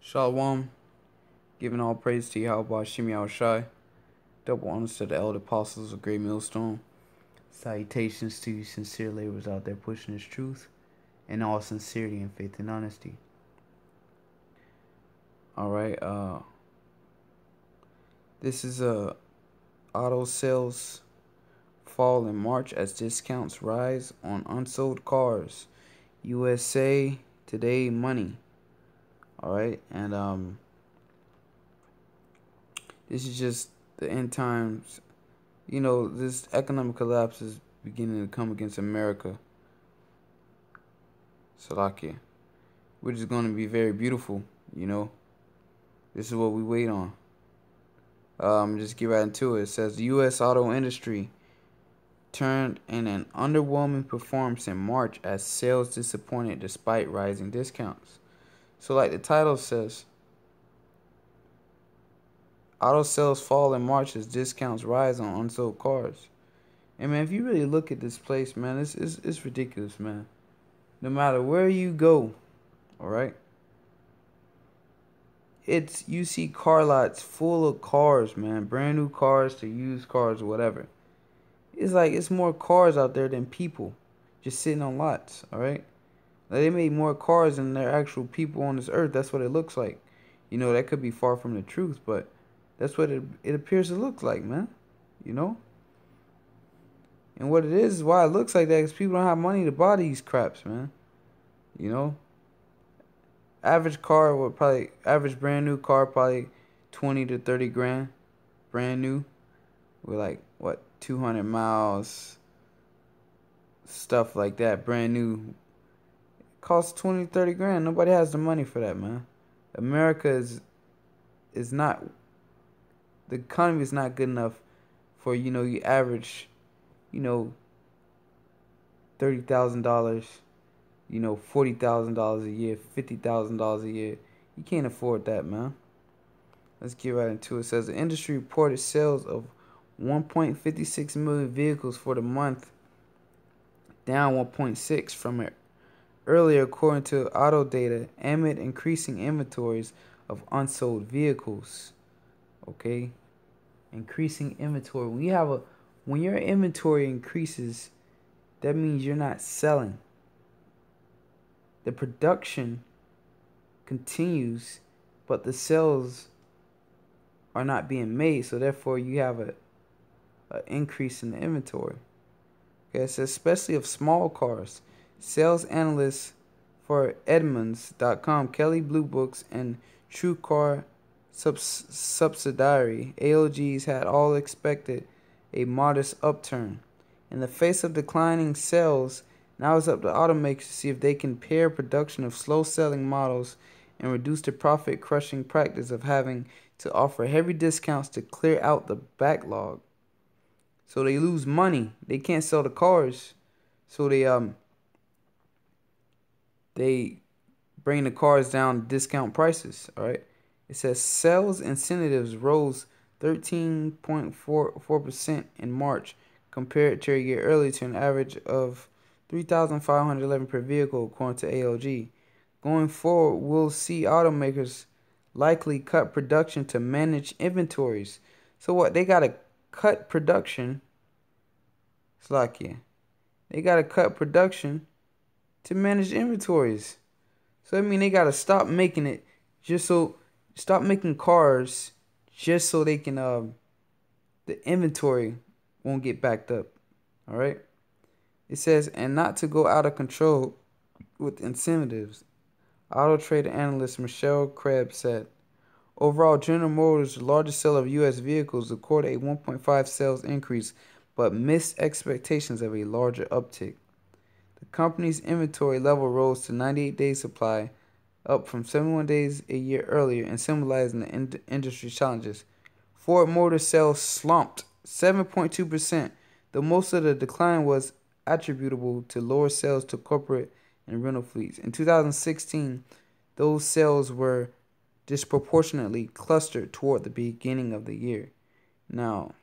Shalom, giving all praise to Yahweh Shem Yahushai. Double honors to the elder apostles of Great Millstone. Salutations to you sincere laborers out there pushing this truth in all sincerity and faith and honesty. Alright, this is auto sales fall in March as discounts rise on unsold cars. USA Today Money. Alright, and this is just the end times. You know, this economic collapse is beginning to come against America. Salakia. Which is going to be very beautiful, you know. This is what we wait on. Just get right into it. It says the U.S. auto industry turned in an underwhelming performance in March as sales disappointed despite rising discounts. So like the title says, auto sales fall in March as discounts rise on unsold cars. And man, if you really look at this place, man, it's ridiculous, man. No matter where you go, alright? You see car lots full of cars, man. Brand new cars to used cars or whatever. It's like it's more cars out there than people just sitting on lots, alright? Like they made more cars than there are actual people on this earth. That's what it looks like. You know, that could be far from the truth, but that's what it appears to look like, man. You know? And what it is why it looks like that is people don't have money to buy these craps, man. You know? Average brand new car probably 20 to 30 grand. Brand new. With like, 200 miles. Stuff like that. Brand new. Costs 20 to 30 grand. Nobody has the money for that, man. America is not, the economy is not good enough for, you know, you average, you know, $30,000, you know, $40,000 a year, $50,000 a year. You can't afford that, man. Let's get right into it. It says the industry reported sales of 1.56 million vehicles for the month, down 1.6 from it earlier, according to auto data, amid increasing inventories of unsold vehicles. Okay, increasing inventory. When your inventory increases, that means you're not selling. The production continues, but the sales are not being made, so therefore you have a increase in the inventory. Okay, it says especially of small cars. Sales analysts for Edmunds.com, Kelly Blue Books, and True Car subsidiary ALGs had all expected a modest upturn. In the face of declining sales, now it's up to automakers to see if they can pare production of slow-selling models and reduce the profit-crushing practice of having to offer heavy discounts to clear out the backlog. So they lose money. They can't sell the cars. So they bring the cars down to discount prices, all right? It says sales incentives rose 13.44% in March compared to a year earlier to an average of $3,511 per vehicle, according to ALG. Going forward, we'll see automakers likely cut production to manage inventories. So what? They got to cut production. Slakia. They got to cut production to manage inventories. So I mean they got to stop making it stop making cars just so they can the inventory won't get backed up. All right? It says, and not to go out of control with incentives. Auto trader analyst Michelle Krebs said, overall, General Motors, the largest seller of U.S. vehicles, recorded a 1.5 sales increase, but missed expectations of a larger uptick. The company's inventory level rose to 98 days supply, up from 71 days a year earlier, and symbolizing the industry challenges. Ford Motor sales slumped 7.2%, though most of the decline was attributable to lower sales to corporate and rental fleets. In 2016, those sales were disproportionately clustered toward the beginning of the year. Now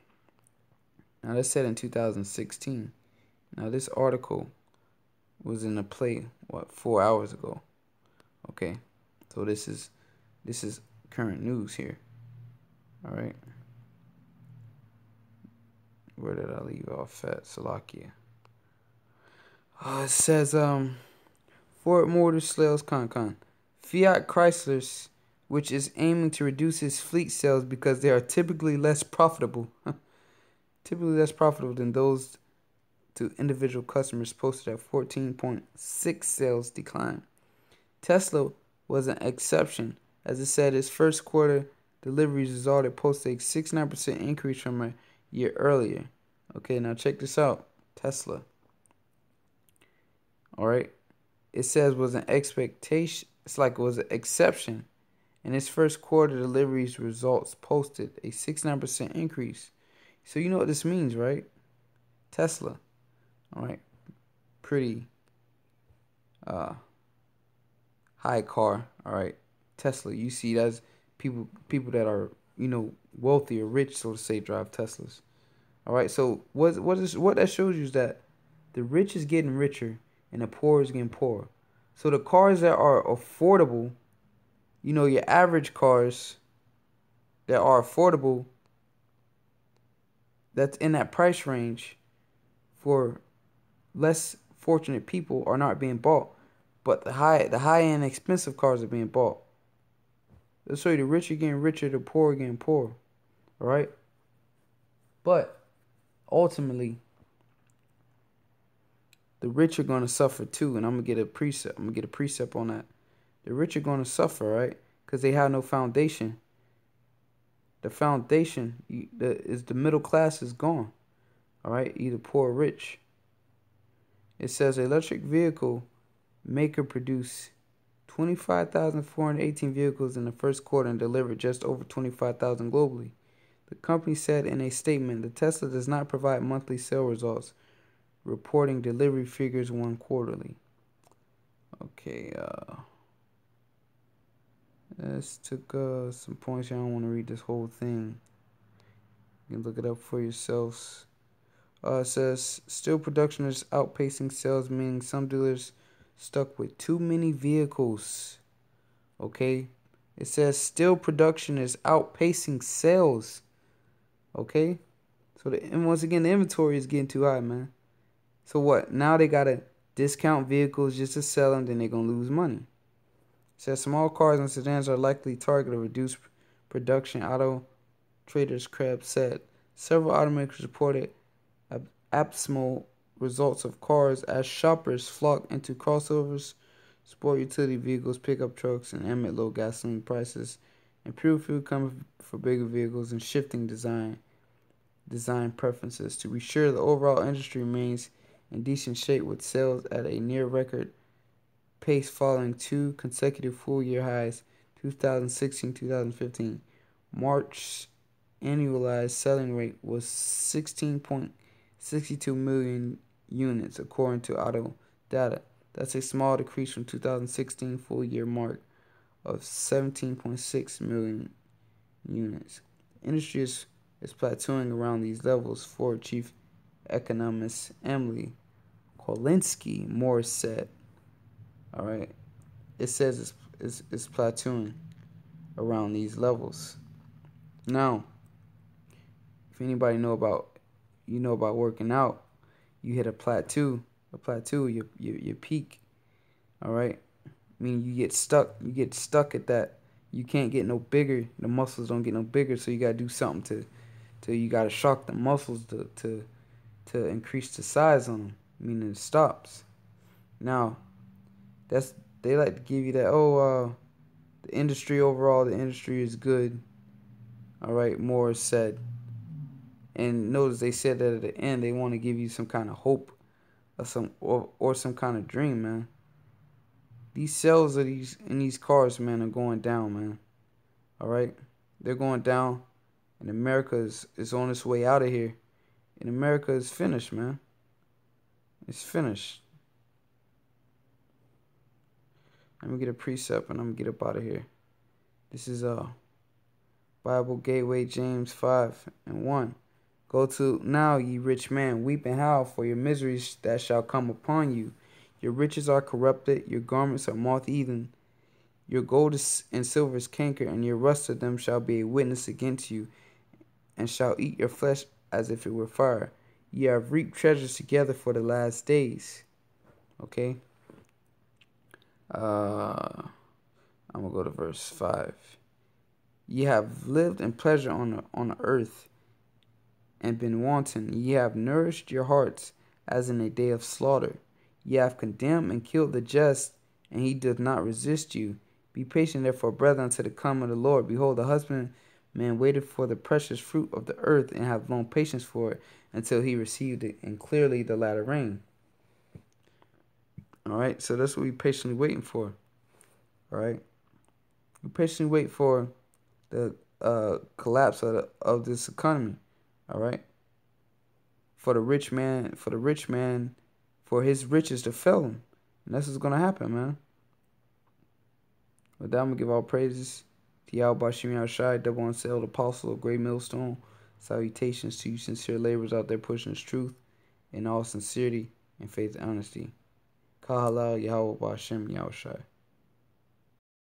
that's said in 2016. Now this article was in a play, 4 hours ago. Okay, so this is This is current news here. All right. Where did I leave off at? Slovakia. It says Ford Motor sales con. Fiat Chrysler's, which is aiming to reduce its fleet sales because they are typically less profitable. Typically less profitable than those to individual customers, posted at 14.6 sales decline. Tesla was an exception, as it said its first quarter deliveries resulted posted a 69% increase from a year earlier. Okay, now check this out. Tesla. All right. It says was an expectation. It's like it was an exception. In its first quarter deliveries results posted a 69% increase. So you know what this means, right? Tesla. All right. Pretty high car. All right. Tesla. You see that's people that are, wealthy or rich, so to say, drive Teslas. All right. So what that shows you is that the rich is getting richer and the poor is getting poorer. So the cars that are affordable, your average cars that are affordable, that's in that price range for less fortunate people are not being bought. But the high end expensive cars are being bought. Let's show you the rich are getting richer, the poor are getting poorer. Alright? But ultimately, the rich are gonna suffer too, and I'm gonna get a precept on that. The rich are gonna suffer, right? Because they have no foundation. The foundation is the middle class is gone. Alright, either poor or rich. It says electric vehicle maker produced 25,418 vehicles in the first quarter and delivered just over 25,000 globally. The company said in a statement that Tesla does not provide monthly sale results, reporting delivery figures one quarterly. Okay, let's took some points here. I don't want to read this whole thing. You can look it up for yourselves. It says still production is outpacing sales, meaning some dealers stuck with too many vehicles. Okay, it says still production is outpacing sales. Okay, so once again the inventory is getting too high, man. So what? Now they gotta discount vehicles just to sell them, then they're gonna lose money. It says small cars and sedans are likely target of reduced production. Auto Traders Krebs said several automakers reported abysmal results of cars as shoppers flock into crossovers, sport utility vehicles, pickup trucks, and amid low gasoline prices, improved fuel comfort for bigger vehicles, and shifting design preferences. To be sure, the overall industry remains in decent shape with sales at a near record pace following two consecutive full-year highs, 2016-2015. March annualized selling rate was 16.62 million units, according to auto data. That's a small decrease from 2016 full-year mark of 17.6 million units. The industry is plateauing around these levels, Ford chief economist Emily Kolinsky Morris said. All right, it says it's plateauing around these levels. Now, if anybody know about working out, you hit a plateau, your peak. All right, I mean you get stuck at that. You can't get no bigger. The muscles don't get no bigger, so you gotta do something to you gotta shock the muscles to increase the size on them. Meaning it stops. Now, they like to give you that. The industry is good. All right, Morris said. And notice they said that at the end they want to give you some kind of hope or some kind of dream, man. These sales of these cars, man, are going down, man. All right, they're going down, and America is on its way out of here. And America is finished, man. It's finished. Let me get a precept and I'm gonna get up out of here. This is Bible Gateway, James 5:1. Go to now, ye rich man, weep and howl for your miseries that shall come upon you. Your riches are corrupted, your garments are moth-eaten, Your gold and silver is canker, and your rust of them shall be a witness against you, and shall eat your flesh as if it were fire. Ye have reaped treasures together for the last days. Okay. I'm gonna go to verse 5. Ye have lived in pleasure on the earth, and been wanton. Ye have nourished your hearts as in a day of slaughter. Ye have condemned and killed the just, and he doth not resist you. Be patient therefore, brethren, until the coming of the Lord. Behold, the husbandman waited for the precious fruit of the earth, and have long patience for it, until he received it, and clearly the latter rain. All right, so that's what we patiently waiting for. All right, we patiently wait for the collapse of this economy. All right, for the rich man, for his riches to fail him, and that's what's gonna happen, man. With that, I'm gonna give all praises to Yahweh Bashim Yahushai, double unsealed apostle of Great Millstone. Salutations to you sincere laborers out there pushing this truth in all sincerity and faith and honesty. Kahalal Yahweh Bashim Yahushai.